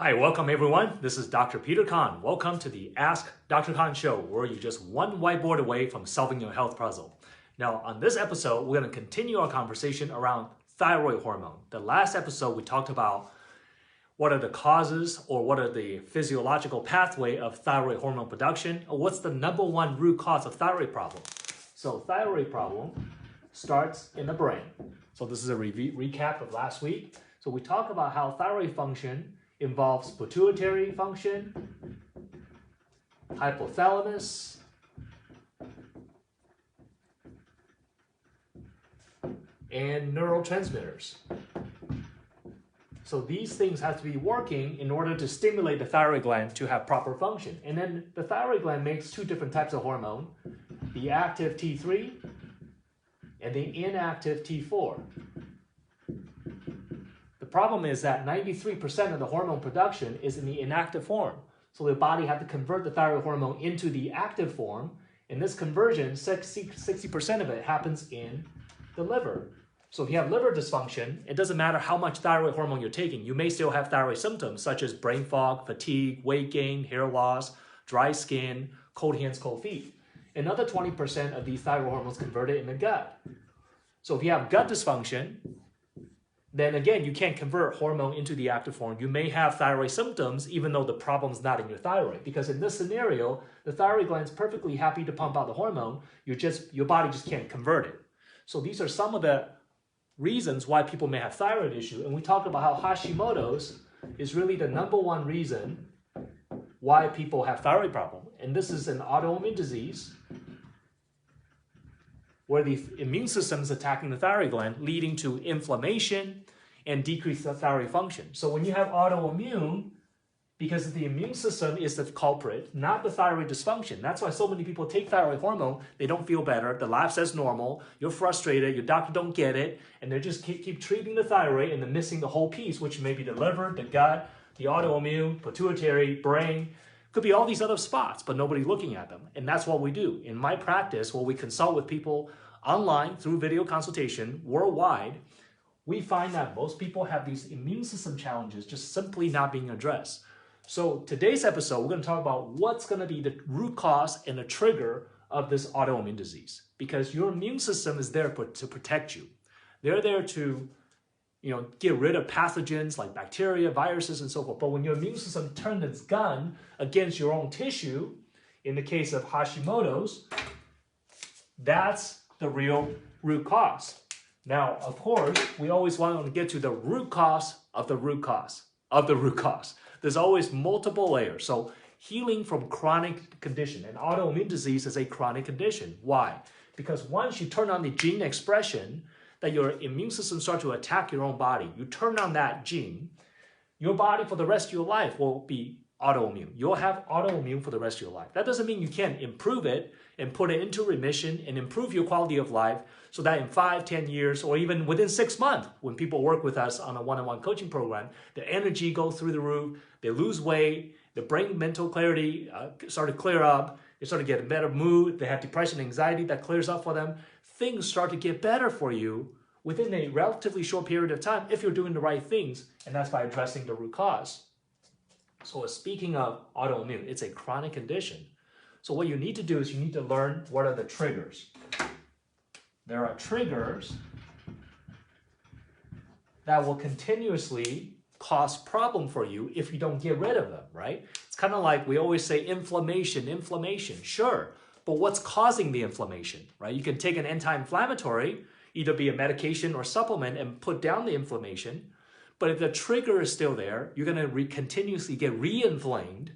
Hi, welcome everyone. This is Dr. Peter Khan. Welcome to the Ask Dr. Khan show, where you're just one whiteboard away from solving your health puzzle. Now, on this episode, we're going to continue our conversation around thyroid hormone. The last episode, we talked about what are the causes or what are the physiological pathway of thyroid hormone production, or what's the number one root cause of thyroid problem. So thyroid problem starts in the brain. So this is a recap of last week. So we talk about how thyroid function involves pituitary function, hypothalamus, and neurotransmitters. So these things have to be working in order to stimulate the thyroid gland to have proper function. And then the thyroid gland makes two different types of hormone, the active T3 and the inactive T4. The problem is that 93% of the hormone production is in the inactive form. So the body has to convert the thyroid hormone into the active form. And this conversion, 60% of it happens in the liver. So if you have liver dysfunction, it doesn't matter how much thyroid hormone you're taking. You may still have thyroid symptoms such as brain fog, fatigue, weight gain, hair loss, dry skin, cold hands, cold feet. Another 20% of these thyroid hormones converted in the gut. So if you have gut dysfunction, then again, you can't convert hormone into the active form. You may have thyroid symptoms even though the problem's not in your thyroid. Because in this scenario, the thyroid gland is perfectly happy to pump out the hormone. Your body just can't convert it. So these are some of the reasons why people may have thyroid issue. And we talked about how Hashimoto's is really the number one reason why people have thyroid problem. And this is an autoimmune disease where the immune system is attacking the thyroid gland, leading to inflammation and decreased thyroid function. So when you have autoimmune, because the immune system is the culprit, not the thyroid dysfunction. That's why so many people take thyroid hormone, they don't feel better, the lab says normal, you're frustrated, your doctor don't get it, and they just keep treating the thyroid and they're missing the whole piece, which may be the liver, the gut, the autoimmune, pituitary, brain. Could be all these other spots, but nobody's looking at them. And that's what we do. In my practice, where we consult with people online through video consultation worldwide, we find that most people have these immune system challenges just simply not being addressed. So today's episode, we're going to talk about what's going to be the root cause and the trigger of this autoimmune disease. Because your immune system is there to protect you. They're there to get rid of pathogens like bacteria, viruses, and so forth. But when your immune system turns its gun against your own tissue, in the case of Hashimoto's, that's the real root cause. Now, of course, we always want to get to the root cause of the root cause of the root cause. There's always multiple layers. So healing from chronic condition, and autoimmune disease is a chronic condition. Why? Because once you turn on the gene expression, that your immune system starts to attack your own body. You turn on that gene, your body for the rest of your life will be autoimmune. You'll have autoimmune for the rest of your life. That doesn't mean you can't improve it and put it into remission and improve your quality of life so that in 5, 10 years, or even within 6 months, when people work with us on a one-on-one coaching program, their energy goes through the roof, they lose weight, the brain mental clarity start to clear up, they start to get a better mood, they have depression, anxiety that clears up for them. Things start to get better for you within a relatively short period of time if you're doing the right things, and that's by addressing the root cause. So speaking of autoimmune, it's a chronic condition. So what you need to do is you need to learn what are the triggers. There are triggers that will continuously cause problem for you if you don't get rid of them, right? It's kind of like we always say inflammation, sure. But what's causing the inflammation, right? You can take an anti-inflammatory, either be a medication or supplement, and put down the inflammation. But if the trigger is still there, you're going to continuously get re-inflamed.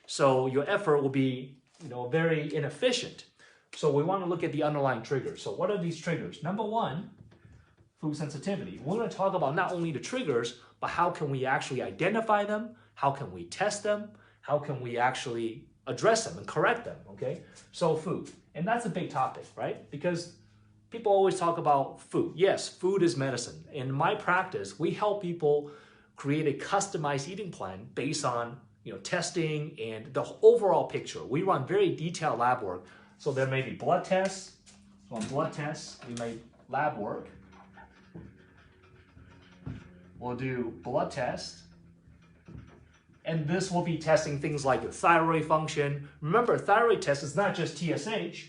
So your effort will be very inefficient. So we want to look at the underlying triggers. So what are these triggers? Number one, food sensitivity. We're going to talk about not only the triggers, but how can we actually identify them? How can we test them? How can we actually address them and correct them, okay? So food, and that's a big topic, right? Because people always talk about food. Yes, food is medicine. In my practice, we help people create a customized eating plan based on testing and the overall picture. We run very detailed lab work. So there may be blood tests. So on blood tests, we make lab work. We'll do blood tests. And this will be testing things like the thyroid function. Remember, thyroid test is not just TSH.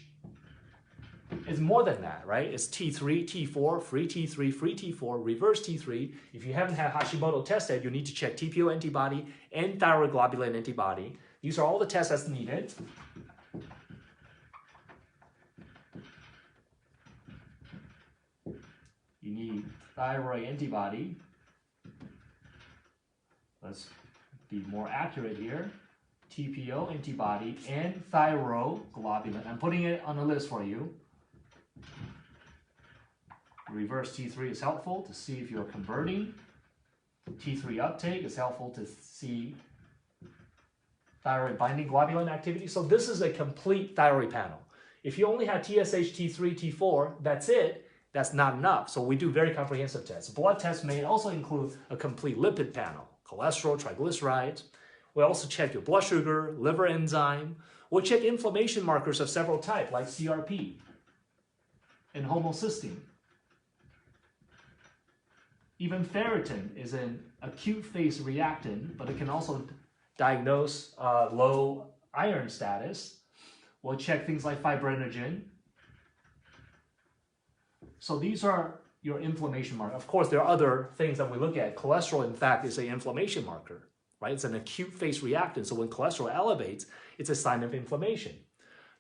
It's more than that, right? It's T3, T4, free T3, free T4, reverse T3. If you haven't had Hashimoto tested, you need to check TPO antibody and thyroid globulin antibody. These are all the tests that's needed. You need thyroid antibody. Let's be more accurate here. TPO antibody and thyroid globulin. I'm putting it on the list for you. Reverse T3 is helpful to see if you're converting. T3 uptake is helpful to see thyroid binding globulin activity. So this is a complete thyroid panel. If you only have TSH, T3, T4, that's it. That's not enough. So we do very comprehensive tests. Blood tests may also include a complete lipid panel, cholesterol, triglycerides. We also check your blood sugar, liver enzyme. We'll check inflammation markers of several types like CRP and homocysteine. Even ferritin is an acute phase reactant, but it can also diagnose low iron status. We'll check things like fibrinogen. So these are your inflammation markers. Of course, there are other things that we look at. Cholesterol, in fact, is an inflammation marker, right? It's an acute phase reactant. So when cholesterol elevates, it's a sign of inflammation.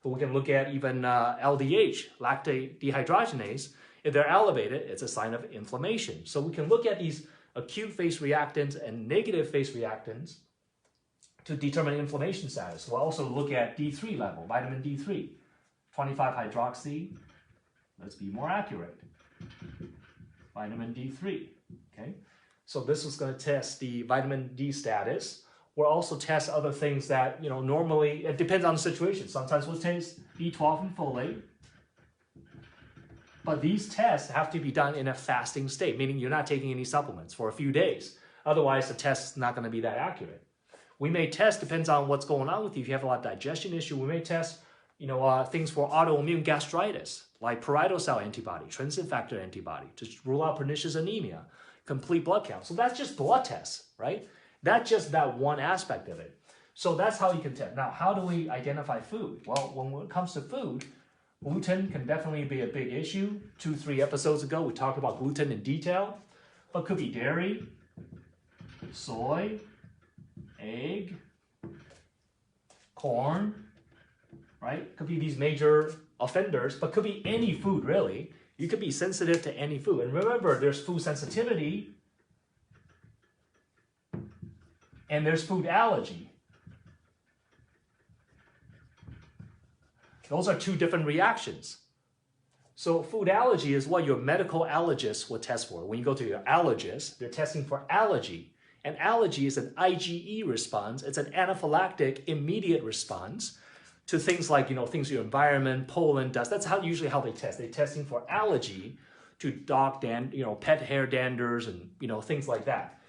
But we can look at even LDH, lactate dehydrogenase. If they're elevated, it's a sign of inflammation. So we can look at these acute phase reactants and negative phase reactants to determine inflammation status. We'll also look at D3 level, vitamin D3, 25-hydroxy. Let's be more accurate. Vitamin D3, okay? So this is going to test the vitamin D status. We'll also test other things that, normally, it depends on the situation. Sometimes we'll test B12 and folate. But these tests have to be done in a fasting state, meaning you're not taking any supplements for a few days. Otherwise, the test is not going to be that accurate. We may test, depends on what's going on with you. If you have a lot of digestion issue, we may test things for autoimmune gastritis, like parietal cell antibody, trypsin factor antibody, to rule out pernicious anemia, complete blood count. So that's just blood tests, right? That's just that one aspect of it. So that's how you can test. Now, how do we identify food? Well, when it comes to food, gluten can definitely be a big issue. 2-3 episodes ago, we talked about gluten in detail, but could be dairy, soy, egg, corn, right? Could be these major offenders, but could be any food, really. You could be sensitive to any food. And remember, there's food sensitivity and there's food allergy. Those are two different reactions. So food allergy is what your medical allergist will test for. When you go to your allergist, they're testing for allergy. And allergy is an IgE response. It's an anaphylactic immediate response to things like, things in your environment, pollen, dust. That's usually how they test. They're testing for allergy to dog pet hair danders and, things like that.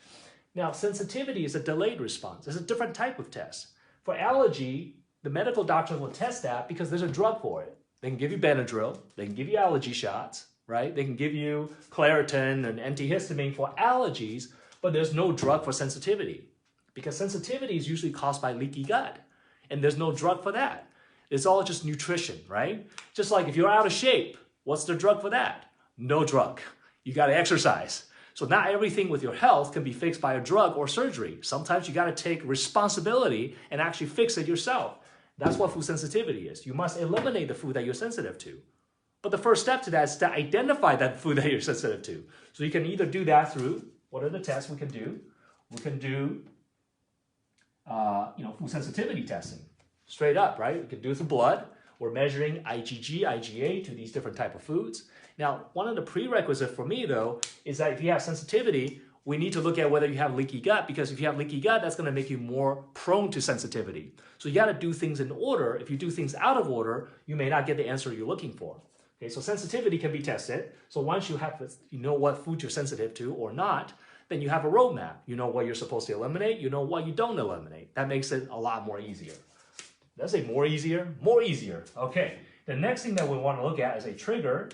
Now, sensitivity is a delayed response. It's a different type of test. For allergy, the medical doctors will test that because there's a drug for it. They can give you Benadryl. They can give you allergy shots, right? They can give you Claritin and antihistamine for allergies, but there's no drug for sensitivity because sensitivity is usually caused by leaky gut, and there's no drug for that. It's all just nutrition, right? Just like if you're out of shape, what's the drug for that? No drug. You got to exercise. So not everything with your health can be fixed by a drug or surgery. Sometimes you got to take responsibility and actually fix it yourself. That's what food sensitivity is. You must eliminate the food that you're sensitive to. But the first step to that is to identify that food that you're sensitive to. So you can either do that through, what are the tests we can do? We can do, food sensitivity testing. Straight up, right? We can do it through blood. We're measuring IgG, IgA to these different type of foods. Now, one of the prerequisites for me, though, is that if you have sensitivity, we need to look at whether you have leaky gut, because if you have leaky gut, that's going to make you more prone to sensitivity. So you got to do things in order. If you do things out of order, you may not get the answer you're looking for. Okay, so sensitivity can be tested. So once you know what food you're sensitive to or not, then you have a roadmap. You know what you're supposed to eliminate. You know what you don't eliminate. That makes it a lot more easier. Did I say more easier? More easier. Okay. The next thing that we want to look at as a trigger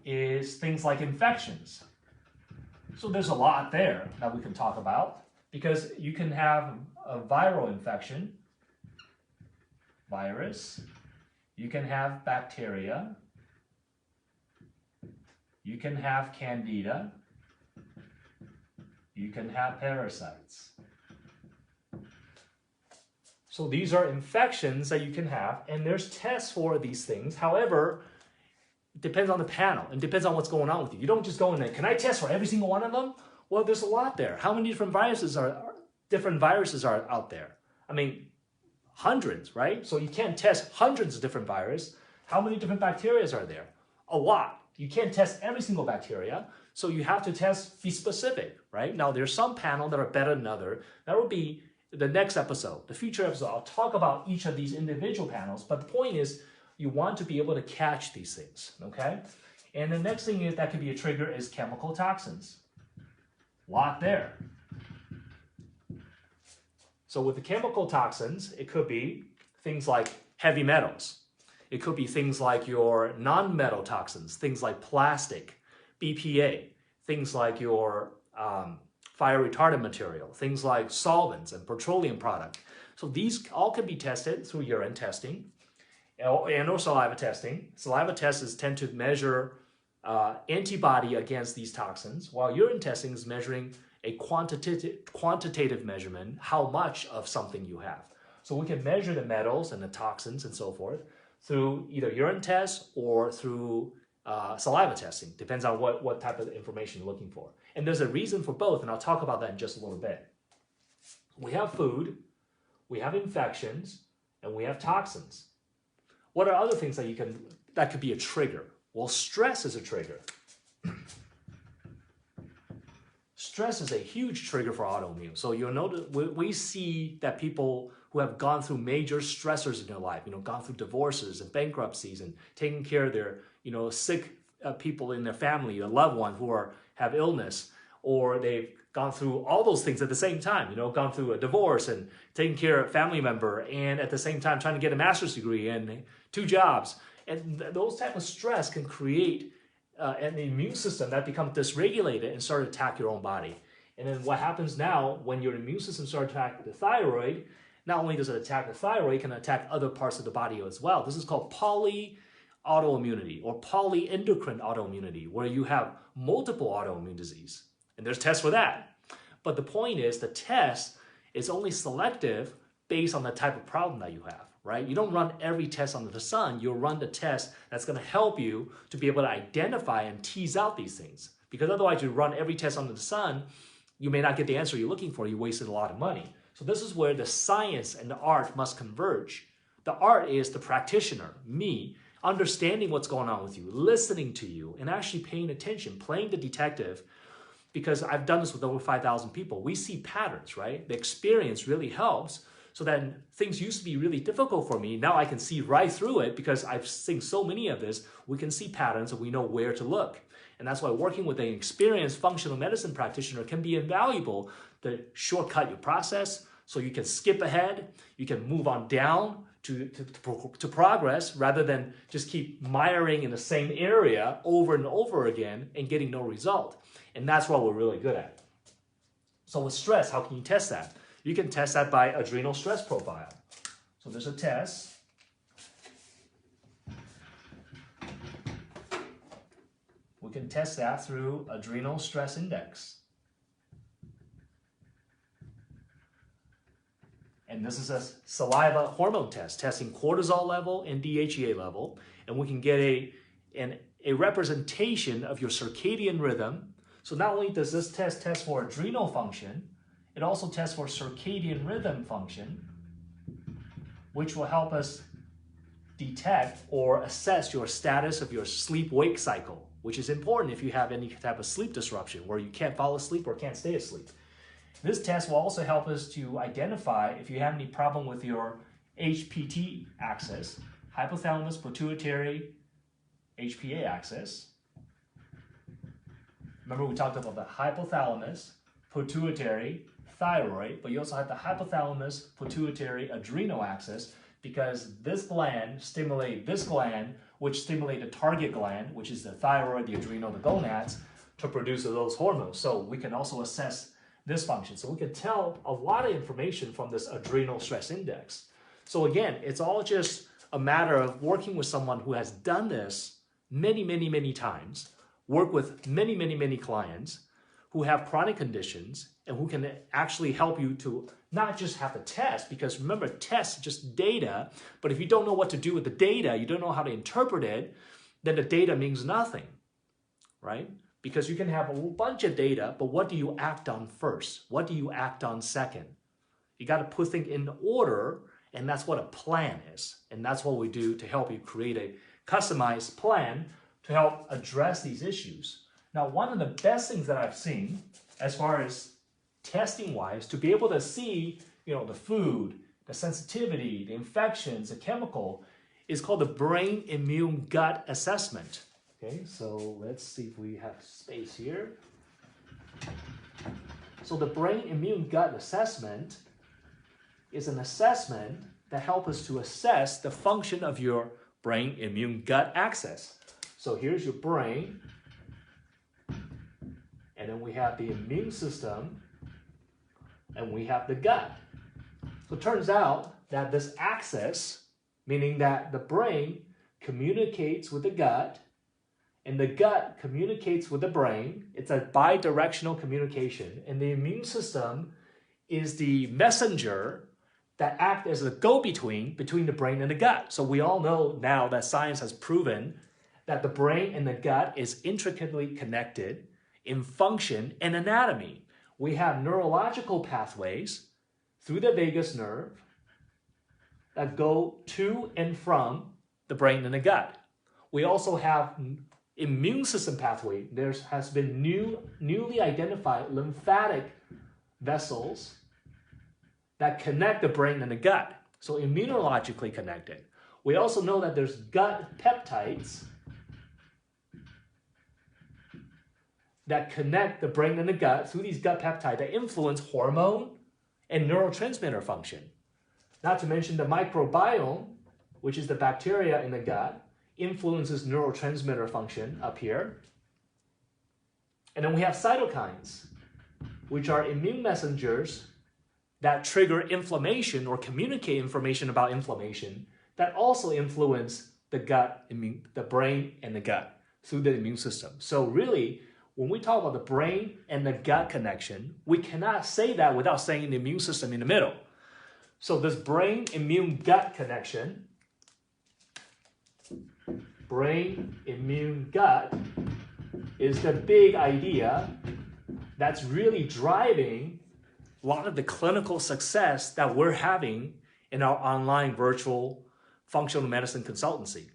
is things like infections. So there's a lot there that we can talk about. because you can have a viral infection, virus, you can have bacteria, you can have candida, you can have parasites. So these are infections that you can have, and there's tests for these things. However, it depends on the panel and depends on what's going on with you. You don't just go in there, can I test for every single one of them? Well, there's a lot there. How many different viruses are out there? I mean, hundreds, right? So you can't test hundreds of different viruses. How many different bacteria are there? A lot. You can't test every single bacteria, so you have to be specific, right? Now, there's some panel that are better than other. That will be the next episode, the future episode. I'll talk about each of these individual panels, but the point is you want to be able to catch these things, okay? And the next thing that could be a trigger is chemical toxins. Lot there. So with the chemical toxins, it could be things like heavy metals. It could be things like your non-metal toxins, things like plastic, BPA, things like your fire retardant material, things like solvents and petroleum product. So these all can be tested through urine testing and or saliva testing. Saliva tests tend to measure antibody against these toxins, while urine testing is measuring a quantitative measurement, how much of something you have. So we can measure the metals and the toxins and so forth through either urine tests or through saliva testing. Depends on what type of information you're looking for. And there's a reason for both, and I'll talk about that in just a little bit. We have food, we have infections, and we have toxins. What are other things that could be a trigger? Well, stress is a trigger. Stress is a huge trigger for autoimmune. So you'll notice we see that people who have gone through major stressors in their life, gone through divorces and bankruptcies and taking care of their, sick people in their family, a loved one who have illness, or they've gone through all those things at the same time, gone through a divorce and taking care of a family member, and at the same time trying to get a master's degree and 2 jobs. And those type of stress can create an immune system that becomes dysregulated and start to attack your own body. And then what happens now when your immune system starts to attack the thyroid, not only does it attack the thyroid, it can attack other parts of the body as well. This is called polyautoimmunity or polyendocrine autoimmunity, where you have multiple autoimmune disease. And there's tests for that. But the point is the test is only selective based on the type of problem that you have, right? You don't run every test under the sun. You'll run the test that's going to help you to be able to identify and tease out these things. Because otherwise you run every test under the sun, you may not get the answer you're looking for. You wasted a lot of money. So this is where the science and the art must converge. The art is the practitioner, me, understanding what's going on with you, listening to you, and actually paying attention, playing the detective, because I've done this with over 5,000 people. We see patterns, right? The experience really helps. So then things used to be really difficult for me. Now I can see right through it because I've seen so many of this. We can see patterns and we know where to look. And that's why working with an experienced functional medicine practitioner can be invaluable to shortcut your process so you can skip ahead, you can move on down to progress rather than just keep miring in the same area over and over again and getting no result. And that's what we're really good at. So with stress, how can you test that? You can test that by adrenal stress profile. So there's a test. We can test that through adrenal stress index. And this is a saliva hormone test, testing cortisol level and DHEA level. And we can get a representation of your circadian rhythm. So not only does this test for adrenal function, it also tests for circadian rhythm function, which will help us detect or assess your status of your sleep-wake cycle, which is important if you have any type of sleep disruption where you can't fall asleep or can't stay asleep. This test will also help us to identify if you have any problem with your HPT axis, hypothalamus pituitary HPA axis. Remember we talked about the hypothalamus, pituitary, thyroid, but you also have the hypothalamus, pituitary, adrenal axis, because this gland stimulates this gland, which stimulates the target gland, which is the thyroid, the adrenal, the gonads, to produce those hormones. So we can also assess dysfunction. So we can tell a lot of information from this adrenal stress index. So again, it's all just a matter of working with someone who has done this many, many, many times, work with many, many, many clients who have chronic conditions and who can actually help you to not just have a test, because remember, tests just data, but if you don't know what to do with the data, you don't know how to interpret it, then the data means nothing, right? Because you can have a whole bunch of data, but what do you act on first? What do you act on second? You got to put things in order, and that's what a plan is. And that's what we do to help you create a customized plan to help address these issues. Now, one of the best things that I've seen as far as testing-wise, to be able to see, the food, the sensitivity, the infections, the chemical, is called the brain immune gut assessment. Okay, so let's see if we have space here. So the brain immune gut assessment is an assessment that helps us to assess the function of your brain immune gut axis. So here's your brain, and then we have the immune system, and we have the gut. So it turns out that this axis, meaning that the brain communicates with the gut, and the gut communicates with the brain. It's a bidirectional communication, and the immune system is the messenger that acts as a go-between between the brain and the gut. So we all know now that science has proven that the brain and the gut is intricately connected in function and anatomy. We have neurological pathways through the vagus nerve that go to and from the brain and the gut. We also have immune system pathway. There has been newly identified lymphatic vessels that connect the brain and the gut. So immunologically connected. We also know that there's gut peptides that connect the brain and the gut through these gut peptides that influence hormone and neurotransmitter function. Not to mention the microbiome, which is the bacteria in the gut, influences neurotransmitter function up here. And then we have cytokines, which are immune messengers that trigger inflammation or communicate information about inflammation that also influence the gut, the brain and the gut through the immune system. So really, when we talk about the brain and the gut connection, we cannot say that without saying the immune system in the middle. So this brain immune gut connection, brain immune gut, is the big idea that's really driving a lot of the clinical success that we're having in our online virtual functional medicine consultancy,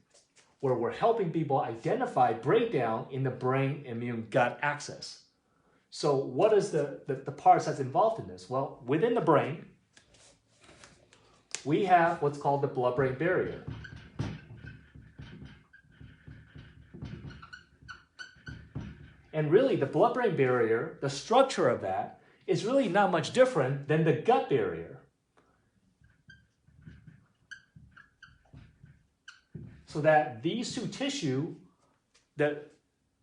where we're helping people identify breakdown in the brain immune gut axis. So what is the parts that's involved in this? Well, within the brain, we have what's called the blood-brain barrier. And really, the blood-brain barrier, the structure of that, is really not much different than the gut barrier. So that these two tissue, the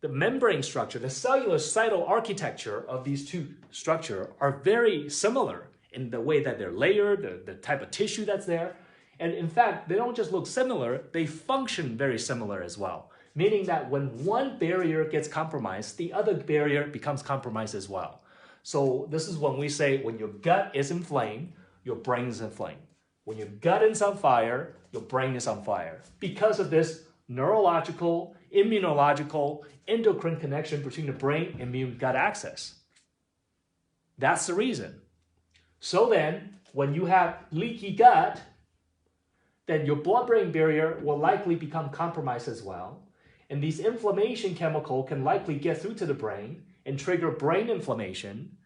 membrane structure, the cellular cytoarchitecture of these two structures are very similar in the way that they're layered, the type of tissue that's there. And in fact, they don't just look similar, they function very similar as well. Meaning that when one barrier gets compromised, the other barrier becomes compromised as well. So this is when we say when your gut is inflamed, your brain is inflamed. When your gut is on fire, your brain is on fire. Because of this neurological, immunological, endocrine connection between the brain and immune gut axis. That's the reason. So then, when you have leaky gut, then your blood-brain barrier will likely become compromised as well. And these inflammation chemicals can likely get through to the brain and trigger brain inflammation.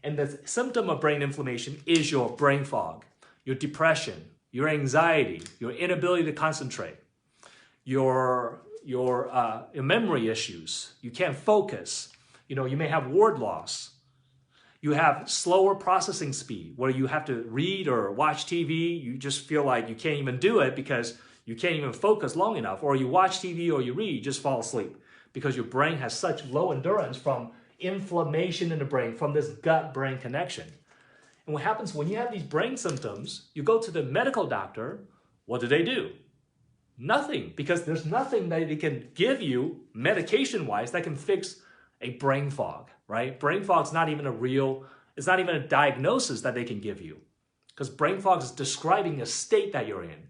And the symptom of brain inflammation is your brain fog, your depression, your anxiety, your inability to concentrate, your memory issues. You can't focus. You may have word loss. You have slower processing speed where you have to read or watch TV. You just feel like you can't even do it because you can't even focus long enough. Or you watch TV or you read, you just fall asleep because your brain has such low endurance from inflammation in the brain from this gut-brain connection. And what happens when you have these brain symptoms, you go to the medical doctor, what do? Nothing, because there's nothing that they can give you medication-wise that can fix a brain fog, right? Brain fog's not even it's not even a diagnosis that they can give you, because brain fog is describing a state that you're in.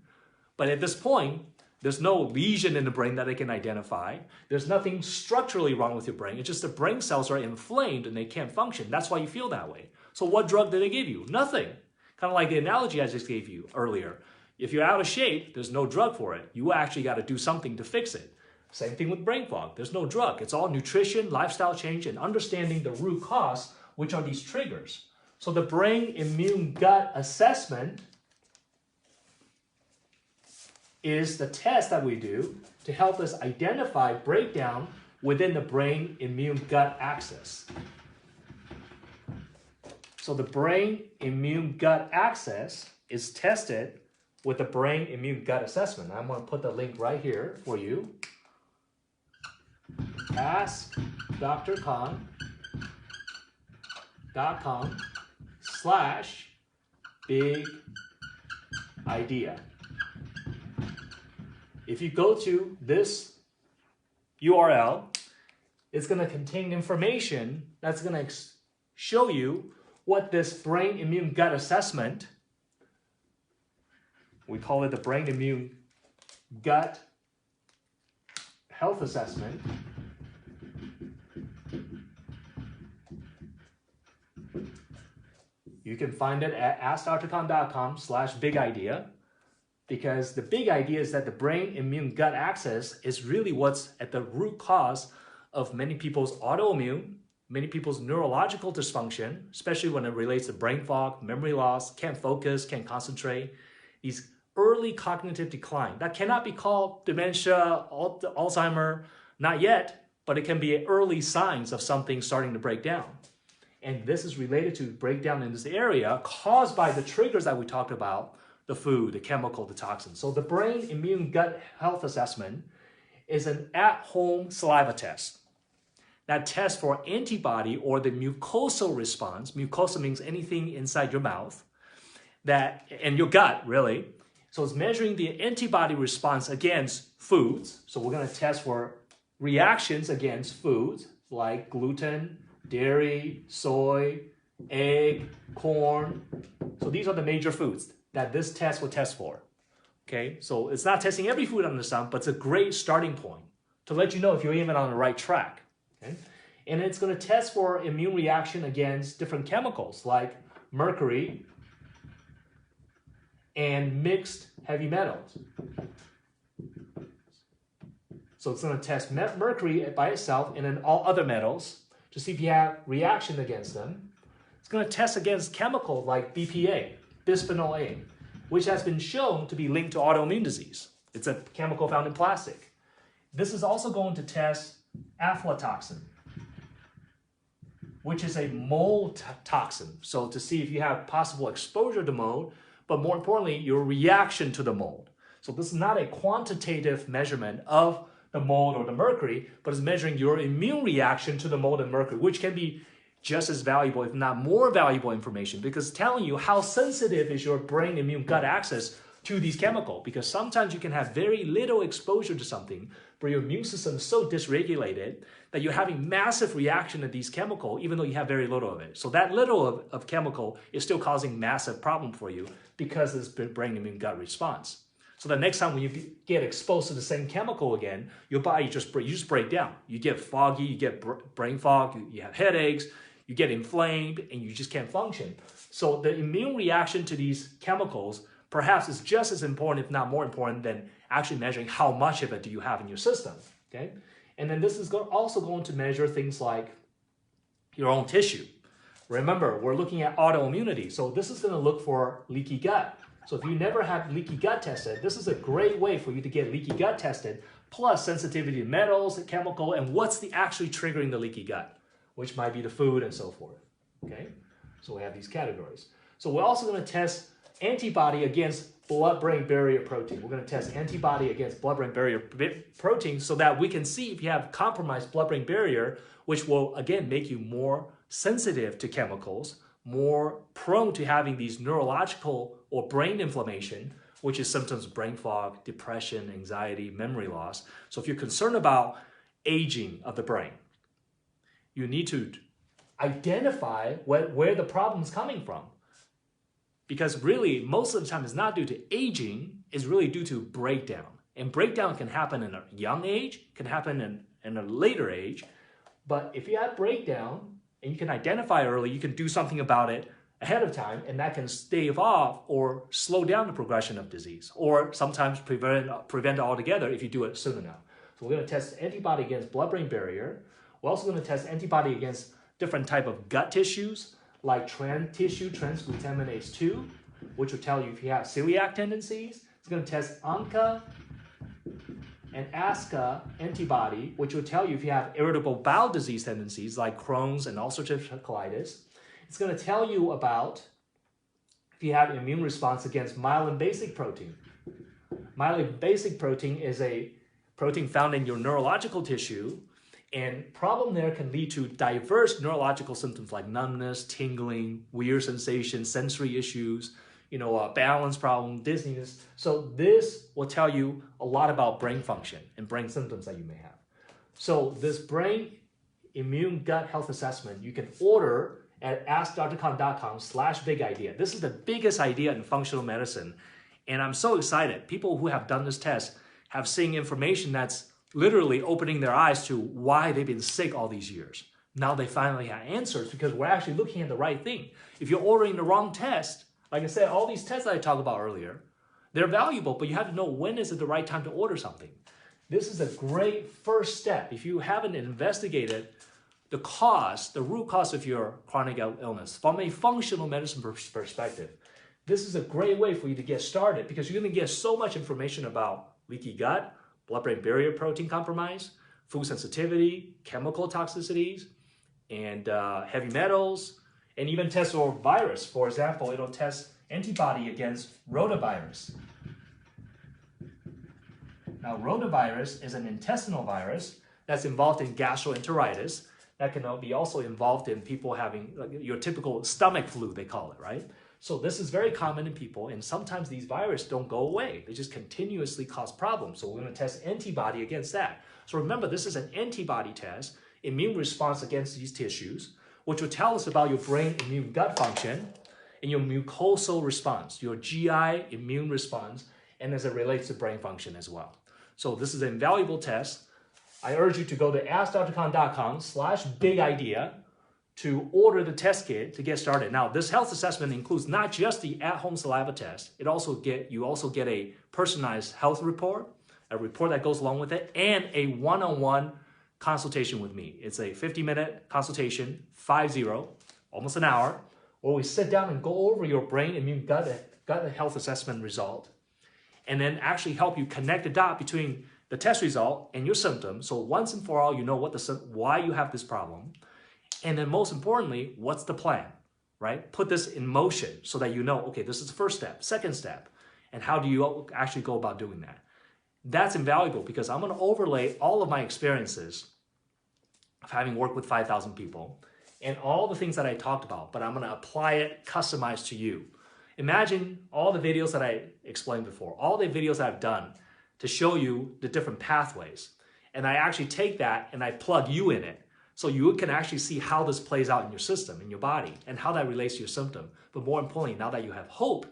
But at this point, there's no lesion in the brain that they can identify. There's nothing structurally wrong with your brain. It's just the brain cells are inflamed and they can't function. That's why you feel that way. So what drug did they give you? Nothing. Kind of like the analogy I just gave you earlier. If you're out of shape, there's no drug for it. You actually got to do something to fix it. Same thing with brain fog. There's no drug. It's all nutrition, lifestyle change, and understanding the root cause, which are these triggers. So the brain immune gut assessment is the test that we do to help us identify breakdown within the brain immune gut axis. So the brain immune gut axis is tested with the brain immune gut assessment. I'm going to put the link right here for you. AskDrKhan.com/big idea. If you go to this URL, it's going to contain information that's going to show you what this brain immune gut assessment, we call it the brain immune gut health assessment, you can find it at AskDrKhan.com/big idea. Because the big idea is that the brain immune gut axis is really what's at the root cause of many people's autoimmune, many people's neurological dysfunction, especially when it relates to brain fog, memory loss, can't focus, can't concentrate, these early cognitive decline. That cannot be called dementia, Alzheimer, not yet, but it can be early signs of something starting to break down. And this is related to breakdown in this area caused by the triggers that we talked about, the food, the chemical, the toxins. So the brain immune gut health assessment is an at-home saliva test. That tests for antibody or the mucosal response. Mucosa means anything inside your mouth and your gut, really. So it's measuring the antibody response against foods. So we're going to test for reactions against foods like gluten, dairy, soy, egg, corn. So these are the major foods that this test will test for. Okay, so it's not testing every food under the sun, but it's a great starting point to let you know if you're even on the right track. Okay? And it's going to test for immune reaction against different chemicals like mercury and mixed heavy metals. So it's going to test mercury by itself and then all other metals to see if you have reaction against them. It's going to test against chemicals like BPA, bisphenol A, which has been shown to be linked to autoimmune disease. It's a chemical found in plastic. This is also going to test aflatoxin, which is a mold toxin. So to see if you have possible exposure to mold, but more importantly, your reaction to the mold. So this is not a quantitative measurement of the mold or the mercury, but it's measuring your immune reaction to the mold and mercury, which can be just as valuable, if not more valuable information, because it's telling you how sensitive is your brain immune gut axis to these chemicals. Because sometimes you can have very little exposure to something, but your immune system is so dysregulated that you're having massive reaction to these chemicals, even though you have very little of it. So that little of chemical is still causing massive problem for you because of this brain immune gut response. So the next time when you get exposed to the same chemical again, your body just break down. You get foggy, you get brain fog, you have headaches, you get inflamed, and you just can't function. So the immune reaction to these chemicals perhaps is just as important, if not more important, than actually measuring how much of it do you have in your system. Okay? And then this is also going to measure things like your own tissue. Remember, we're looking at autoimmunity. So this is going to look for leaky gut. So if you never have leaky gut tested, this is a great way for you to get leaky gut tested, plus sensitivity to metals, chemical, and what's actually triggering the leaky gut, which might be the food and so forth. Okay? So we have these categories. So we're also going to test antibody against blood-brain barrier protein. We're going to test antibody against blood-brain barrier protein so that we can see if you have compromised blood-brain barrier, which will, again, make you more sensitive to chemicals, more prone to having these neurological or brain inflammation, which is symptoms of brain fog, depression, anxiety, memory loss. So if you're concerned about aging of the brain, you need to identify where the problem is coming from. Because really, most of the time, it's not due to aging, it's really due to breakdown. And breakdown can happen in a young age, can happen in a later age. But if you have breakdown and you can identify early, you can do something about it ahead of time, and that can stave off or slow down the progression of disease, or sometimes prevent it altogether if you do it soon enough. So we're going to test antibody against blood-brain barrier. We're also going to test antibody against different type of gut tissues, like trans tissue transglutaminase 2, which will tell you if you have celiac tendencies. It's going to test ANCA and ASCA antibody, which will tell you if you have irritable bowel disease tendencies, like Crohn's and ulcerative colitis. It's going to tell you about if you have immune response against myelin basic protein. Myelin basic protein is a protein found in your neurological tissue, and problem there can lead to diverse neurological symptoms like numbness, tingling, weird sensations, sensory issues, balance problem, dizziness. So this will tell you a lot about brain function and brain symptoms that you may have. So this brain immune gut health assessment, you can order at askdrkhan.com/big idea. This is the biggest idea in functional medicine. And I'm so excited. People who have done this test have seen information that's literally opening their eyes to why they've been sick all these years. Now they finally have answers because we're actually looking at the right thing. If you're ordering the wrong test, like I said, all these tests that I talked about earlier, they're valuable, but you have to know when is it the right time to order something. This is a great first step. If you haven't investigated the root cause of your chronic illness from a functional medicine perspective, this is a great way for you to get started because you're going to get so much information about leaky gut, blood-brain barrier protein compromise, food sensitivity, chemical toxicities, and heavy metals, and even test for virus. For example, it'll test antibody against rotavirus. Now, rotavirus is an intestinal virus that's involved in gastroenteritis. That can be also involved in people having your typical stomach flu, they call it, right? So this is very common in people, and sometimes these viruses don't go away. They just continuously cause problems. So we're going to test antibody against that. So remember, this is an antibody test, immune response against these tissues, which will tell us about your brain immune gut function and your mucosal response, your GI immune response, and as it relates to brain function as well. So this is an invaluable test. I urge you to go to askdrkhan.com/big idea to order the test kit to get started. Now, this health assessment includes not just the at-home saliva test. You also get a personalized health report, a report that goes along with it, and a one-on-one consultation with me. It's a 50-minute consultation, 50, almost an hour, where we sit down and go over your brain immune gut health assessment result, and then actually help you connect the dot between the test result and your symptoms. So once and for all, you know why you have this problem. And then most importantly, what's the plan, right? Put this in motion so that you know, okay, this is the first step, second step, and how do you actually go about doing that? That's invaluable because I'm going to overlay all of my experiences of having worked with 5,000 people and all the things that I talked about, but I'm going to apply it customized to you. Imagine all the videos that I explained before, all the videos that I've done to show you the different pathways. And I actually take that and I plug you in it. So you can actually see how this plays out in your system, in your body, and how that relates to your symptom. But more importantly, now that you have hope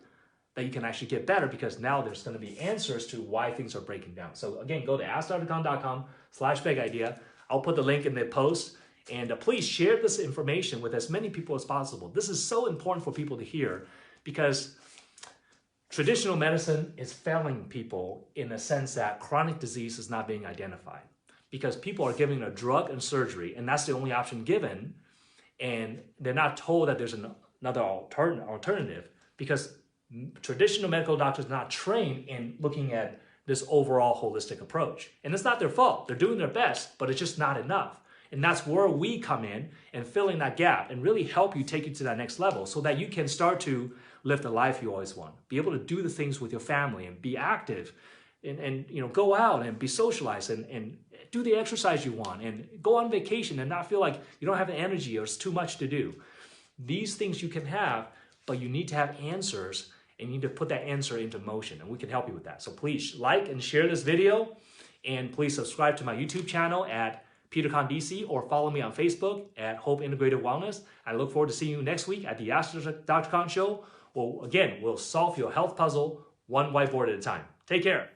that you can actually get better because now there's going to be answers to why things are breaking down. So again, go to askdrkhan.com/big idea. I'll put the link in the post. And please share this information with as many people as possible. This is so important for people to hear because traditional medicine is failing people in the sense that chronic disease is not being identified. Because people are giving a drug and surgery, and that's the only option given, and they're not told that there's another alternative because traditional medical doctors are not trained in looking at this overall holistic approach. And it's not their fault. They're doing their best, but it's just not enough. And that's where we come in and fill in that gap and really help you take you to that next level so that you can start to live the life you always want, be able to do the things with your family and be active and go out and be socialized and do the exercise you want and go on vacation and not feel like you don't have the energy or it's too much to do. These things you can have, but you need to have answers and you need to put that answer into motion, and we can help you with that. So please like and share this video, and please subscribe to my YouTube channel at Peter Kahn DC, or follow me on Facebook at Hope Integrated Wellness. I look forward to seeing you next week at the Ask Dr. Kahn Show. Well, again, we'll solve your health puzzle one whiteboard at a time. Take care.